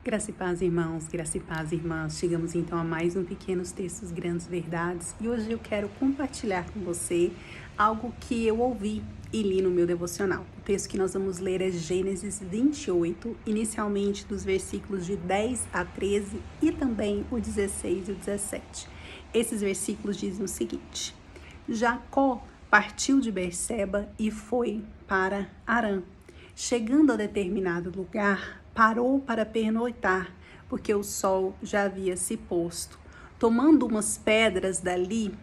Graça e paz, irmãos, graça e paz, irmãs. Chegamos então a mais um Pequenos Textos, Grandes Verdades. E hoje eu quero compartilhar com você algo que eu ouvi e li no meu devocional. O texto que nós vamos ler é Gênesis 28, inicialmente dos versículos de 10 a 13 e também o 16 e o 17. Esses versículos dizem o seguinte: Jacó partiu de Berseba e foi para Harã. Chegando a determinado lugar, parou para pernoitar, porque o sol já havia se posto. Tomando umas pedras dali,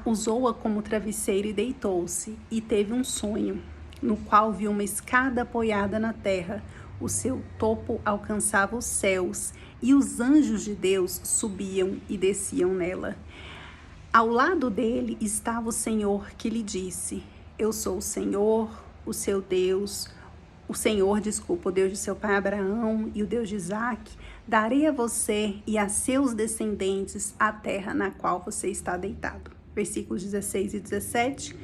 usou-a como travesseiro e deitou-se, e teve um sonho, no qual viu uma escada apoiada na terra. O seu topo alcançava os céus, e os anjos de Deus subiam e desciam nela. Ao lado dele estava o Senhor, que lhe disse: Eu sou o Senhor, o seu Deus, o Deus de seu pai Abraão e o Deus de Isaque. Darei a você e a seus descendentes a terra na qual você está deitado. Versículos 16 e 17.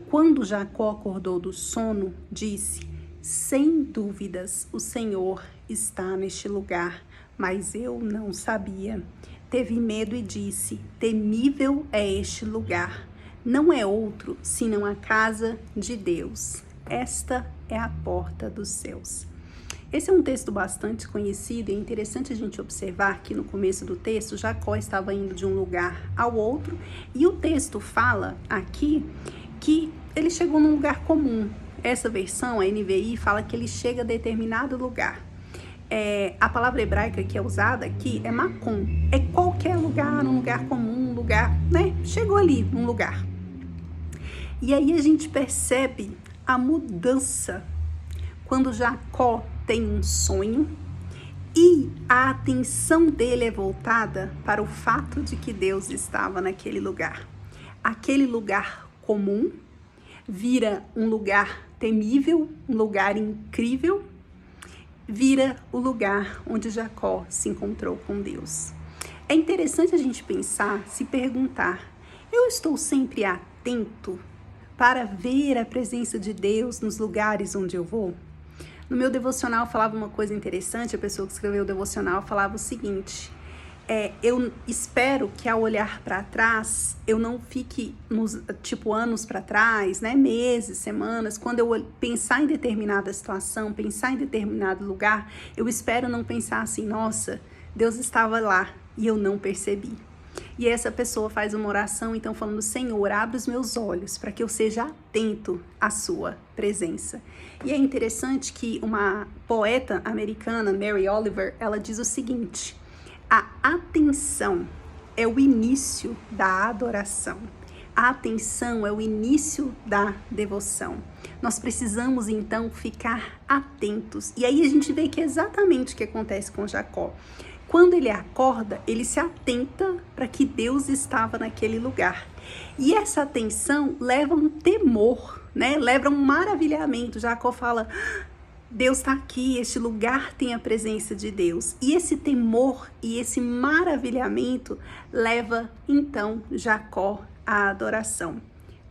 Quando Jacó acordou do sono, disse: Sem dúvidas, o Senhor está neste lugar, mas eu não sabia. Teve medo e disse: Temível é este lugar. Não é outro, senão a casa de Deus. Esta é a porta dos céus. Esse é um texto bastante conhecido e é interessante a gente observar que no começo do texto, Jacó estava indo de um lugar ao outro e o texto fala aqui que ele chegou num lugar comum. Essa versão, a NVI, fala que ele chega a determinado lugar. A palavra hebraica que é usada aqui é makom. É qualquer lugar, um lugar comum, um lugar, né? Chegou ali num lugar. E aí a gente percebe a mudança quando Jacó tem um sonho e a atenção dele é voltada para o fato de que Deus estava naquele lugar. Aquele lugar comum vira um lugar temível, um lugar incrível, vira o lugar onde Jacó se encontrou com Deus. É interessante a gente pensar, se perguntar: eu estou sempre atento para ver a presença de Deus nos lugares onde eu vou? No meu devocional falava uma coisa interessante, a pessoa que escreveu o devocional falava o seguinte: eu espero que ao olhar para trás, eu não fique anos para trás, né, meses, semanas, quando eu pensar em determinada situação, pensar em determinado lugar, eu espero não pensar assim: nossa, Deus estava lá e eu não percebi. E essa pessoa faz uma oração, então, falando: Senhor, abre os meus olhos para que eu seja atento à sua presença. E é interessante que uma poeta americana, Mary Oliver, ela diz o seguinte: a atenção é o início da adoração. A atenção é o início da devoção. Nós precisamos, então, ficar atentos. E aí a gente vê que é exatamente o que acontece com Jacó. Quando ele acorda, ele se atenta para que Deus estava naquele lugar. E essa atenção leva um temor, né? Leva um maravilhamento. Jacó fala: Deus está aqui, este lugar tem a presença de Deus. E esse temor e esse maravilhamento leva, então, Jacó à adoração.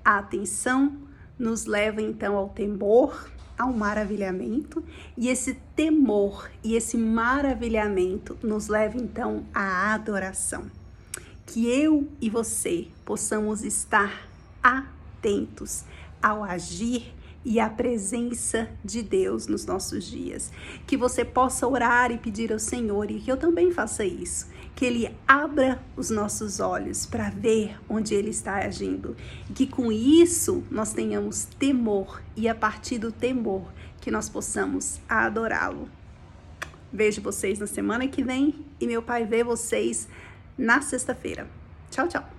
A atenção nos leva, então, ao temor, ao maravilhamento, e esse temor e esse maravilhamento nos leva então à adoração. Que eu e você possamos estar atentos ao agir e à presença de Deus nos nossos dias. Que você possa orar e pedir ao Senhor, e que eu também faça isso, que Ele abra os nossos olhos para ver onde Ele está agindo. E que com isso nós tenhamos temor, e a partir do temor que nós possamos adorá-lo. Vejo vocês na semana que vem e meu Pai vê vocês na sexta-feira. Tchau, tchau.